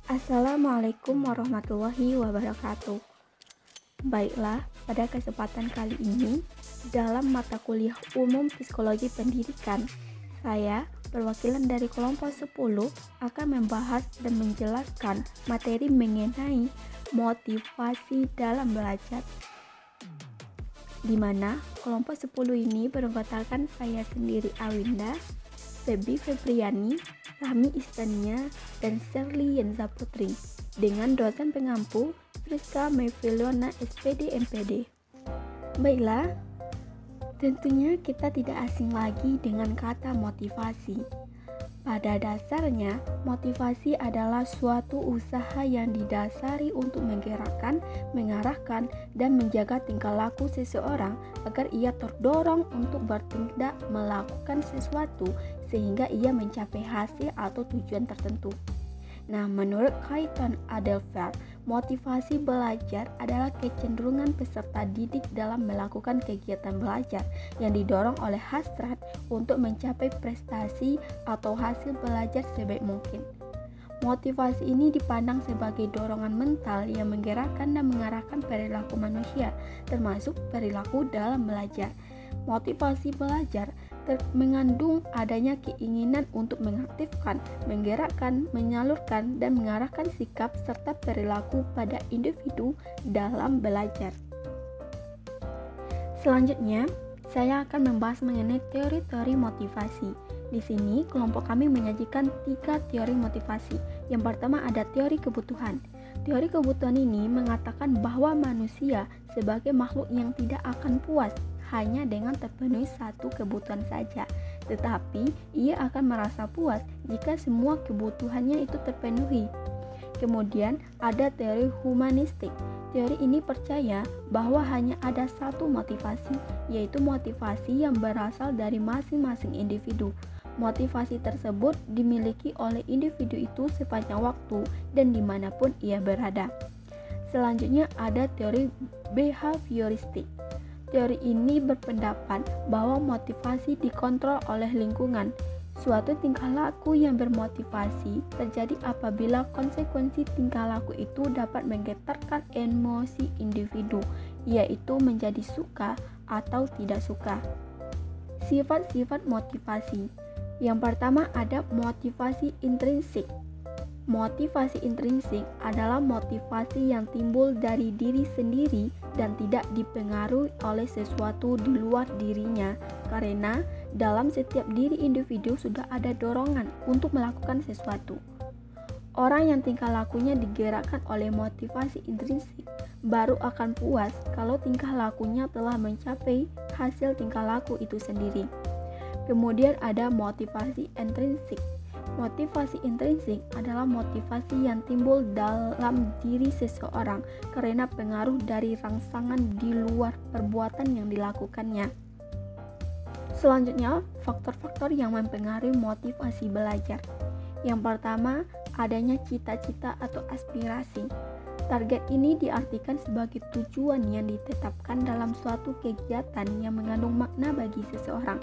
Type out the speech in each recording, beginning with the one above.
Assalamualaikum warahmatullahi wabarakatuh. Baiklah, pada kesempatan kali ini, dalam mata kuliah umum psikologi pendidikan, saya, perwakilan dari kelompok 10, akan membahas dan menjelaskan materi mengenai motivasi dalam belajar. Di mana kelompok 10 ini beranggotakan saya sendiri Awinda, Febi Febriani, Rahmi Istania, dan Shirley Yenza Putri, dengan dosen pengampu Friska Meviliona SPD MPD. Baiklah, tentunya kita tidak asing lagi dengan kata motivasi. Pada dasarnya, motivasi adalah suatu usaha yang didasari untuk menggerakkan, mengarahkan, dan menjaga tingkah laku seseorang agar ia terdorong untuk bertindak melakukan sesuatu sehingga ia mencapai hasil atau tujuan tertentu. Nah, menurut Clayton Adelphi, motivasi belajar adalah kecenderungan peserta didik dalam melakukan kegiatan belajar yang didorong oleh hasrat untuk mencapai prestasi atau hasil belajar sebaik mungkin. Motivasi ini dipandang sebagai dorongan mental yang menggerakkan dan mengarahkan perilaku manusia, termasuk perilaku dalam belajar. Motivasi belajar mengandung adanya keinginan untuk mengaktifkan, menggerakkan, menyalurkan, dan mengarahkan sikap serta perilaku pada individu dalam belajar. Selanjutnya, saya akan membahas mengenai teori-teori motivasi. Di sini, kelompok kami menyajikan 3 teori motivasi. Yang pertama ada teori kebutuhan. Teori kebutuhan ini mengatakan bahwa manusia sebagai makhluk yang tidak akan puas hanya dengan terpenuhi satu kebutuhan saja, tetapi ia akan merasa puas jika semua kebutuhannya itu terpenuhi. Kemudian ada teori humanistik. Teori ini percaya bahwa hanya ada satu motivasi, yaitu motivasi yang berasal dari masing-masing individu. Motivasi tersebut dimiliki oleh individu itu sepanjang waktu dan dimanapun ia berada. Selanjutnya ada teori behavioristik. Teori ini berpendapat bahwa motivasi dikontrol oleh lingkungan. Suatu tingkah laku yang bermotivasi terjadi apabila konsekuensi tingkah laku itu dapat menggetarkan emosi individu, yaitu menjadi suka atau tidak suka. Sifat-sifat motivasi. Yang pertama ada motivasi intrinsik. Motivasi intrinsik adalah motivasi yang timbul dari diri sendiri dan tidak dipengaruhi oleh sesuatu di luar dirinya, karena dalam setiap diri individu sudah ada dorongan untuk melakukan sesuatu. Orang yang tingkah lakunya digerakkan oleh motivasi intrinsik baru akan puas kalau tingkah lakunya telah mencapai hasil tingkah laku itu sendiri. Kemudian ada motivasi intrinsik. Motivasi intrinsik adalah motivasi yang timbul dalam diri seseorang karena pengaruh dari rangsangan di luar perbuatan yang dilakukannya. Selanjutnya, faktor-faktor yang mempengaruhi motivasi belajar. Yang pertama, adanya cita-cita atau aspirasi. Target ini diartikan sebagai tujuan yang ditetapkan dalam suatu kegiatan yang mengandung makna bagi seseorang.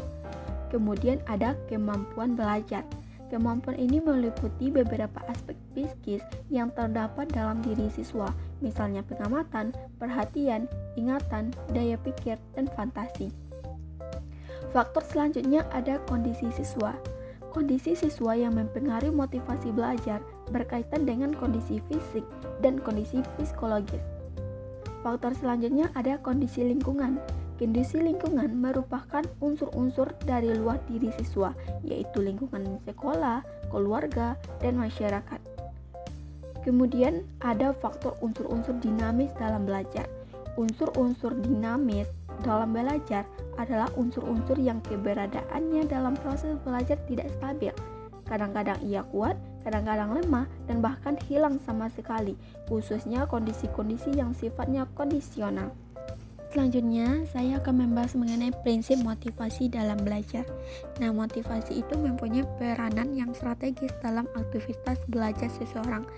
Kemudian ada kemampuan belajar. Kemampuan ini meliputi beberapa aspek psikis yang terdapat dalam diri siswa, misalnya pengamatan, perhatian, ingatan, daya pikir, dan fantasi. Faktor selanjutnya ada kondisi siswa. Kondisi siswa yang mempengaruhi motivasi belajar berkaitan dengan kondisi fisik dan kondisi psikologis. Faktor selanjutnya ada kondisi lingkungan. Kondisi lingkungan merupakan unsur-unsur dari luar diri siswa, yaitu lingkungan sekolah, keluarga, dan masyarakat. Kemudian ada faktor unsur-unsur dinamis dalam belajar. Unsur-unsur dinamis dalam belajar adalah unsur-unsur yang keberadaannya dalam proses belajar tidak stabil. Kadang-kadang ia kuat, kadang-kadang lemah, dan bahkan hilang sama sekali, khususnya kondisi-kondisi yang sifatnya kondisional. Selanjutnya, saya akan membahas mengenai prinsip motivasi dalam belajar. Nah, motivasi itu mempunyai peranan yang strategis dalam aktivitas belajar seseorang.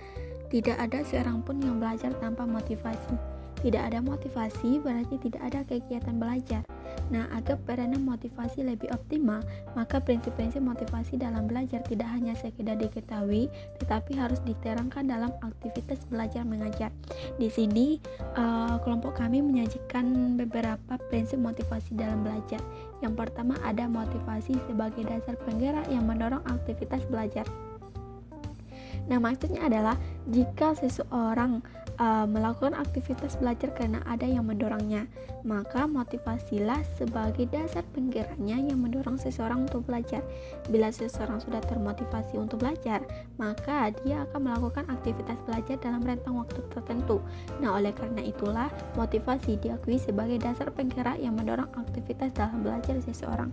Tidak ada seorang pun yang belajar tanpa motivasi. Tidak ada motivasi berarti tidak ada kegiatan belajar. Nah, agar peranan motivasi lebih optimal, maka prinsip-prinsip motivasi dalam belajar tidak hanya sekedar diketahui, tetapi harus diterangkan dalam aktivitas belajar mengajar. Di sini, kelompok kami menyajikan beberapa prinsip motivasi dalam belajar. Yang pertama ada motivasi sebagai dasar penggerak yang mendorong aktivitas belajar. Nah, maksudnya adalah jika seseorang melakukan aktivitas belajar karena ada yang mendorongnya, maka motivasilah sebagai dasar penggeraknya yang mendorong seseorang untuk belajar. Bila seseorang sudah termotivasi untuk belajar, maka dia akan melakukan aktivitas belajar dalam rentang waktu tertentu. Nah, oleh karena itulah motivasi diakui sebagai dasar penggerak yang mendorong aktivitas dalam belajar seseorang.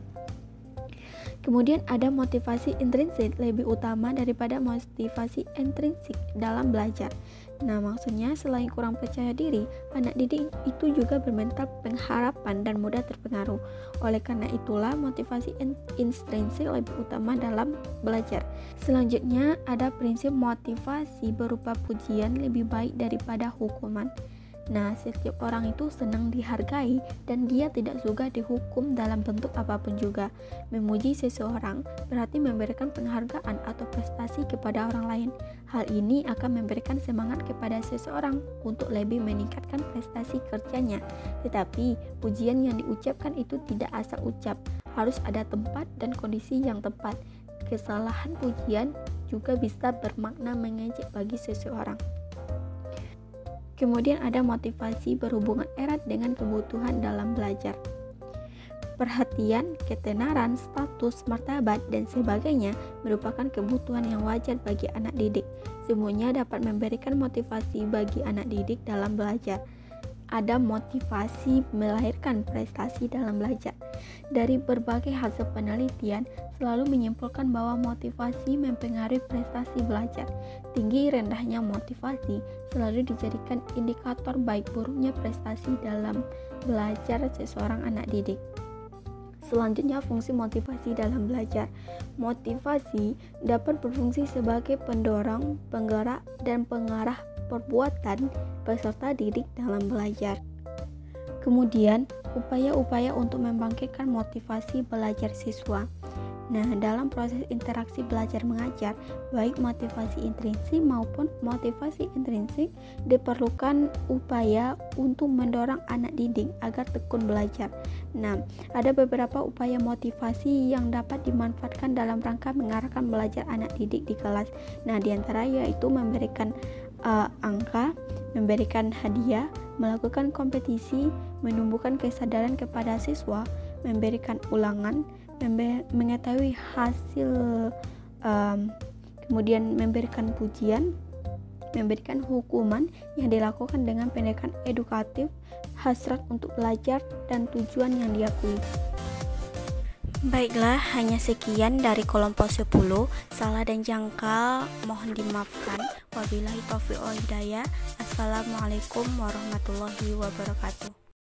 Kemudian ada motivasi intrinsik lebih utama daripada motivasi intrinsik dalam belajar. Nah, maksudnya selain kurang percaya diri, anak didik itu juga bermental pengharapan dan mudah terpengaruh. Oleh karena itulah motivasi intrinsik lebih utama dalam belajar. Selanjutnya ada prinsip motivasi berupa pujian lebih baik daripada hukuman. Nah, setiap orang itu senang dihargai dan dia tidak suka dihukum dalam bentuk apapun juga. Memuji seseorang berarti memberikan penghargaan atau prestasi kepada orang lain. Hal ini akan memberikan semangat kepada seseorang untuk lebih meningkatkan prestasi kerjanya. Tetapi, pujian yang diucapkan itu tidak asal ucap, harus ada tempat dan kondisi yang tepat. Kesalahan pujian juga bisa bermakna mengejek bagi seseorang. Kemudian ada motivasi berhubungan erat dengan kebutuhan dalam belajar. Perhatian, ketenaran, status, martabat, dan sebagainya merupakan kebutuhan yang wajar bagi anak didik. Semuanya dapat memberikan motivasi bagi anak didik dalam belajar. Ada motivasi melahirkan prestasi dalam belajar. Dari berbagai hasil penelitian selalu menyimpulkan bahwa motivasi mempengaruhi prestasi belajar. Tinggi rendahnya motivasi selalu dijadikan indikator baik buruknya prestasi dalam belajar seseorang anak didik. Selanjutnya, fungsi motivasi dalam belajar. Motivasi dapat berfungsi sebagai pendorong, penggerak, dan pengarah perbuatan peserta didik dalam belajar. Kemudian, upaya-upaya untuk membangkitkan motivasi belajar siswa. Nah, dalam proses interaksi belajar mengajar, baik motivasi intrinsik maupun motivasi intrinsik, diperlukan upaya untuk mendorong anak didik agar tekun belajar. Nah, ada beberapa upaya motivasi yang dapat dimanfaatkan dalam rangka mengarahkan belajar anak didik di kelas. Nah, diantara yaitu memberikan angka, memberikan hadiah, melakukan kompetisi, menumbuhkan kesadaran kepada siswa, memberikan ulangan, mengetahui hasil, kemudian memberikan pujian, memberikan hukuman yang dilakukan dengan pendekatan edukatif, hasrat untuk belajar, dan tujuan yang diakui. Baiklah, hanya sekian dari kelompok 10. Salah dan jangkal mohon dimaafkan. Wabillahi taufiq wal hidayah. Assalamualaikum warahmatullahi wabarakatuh.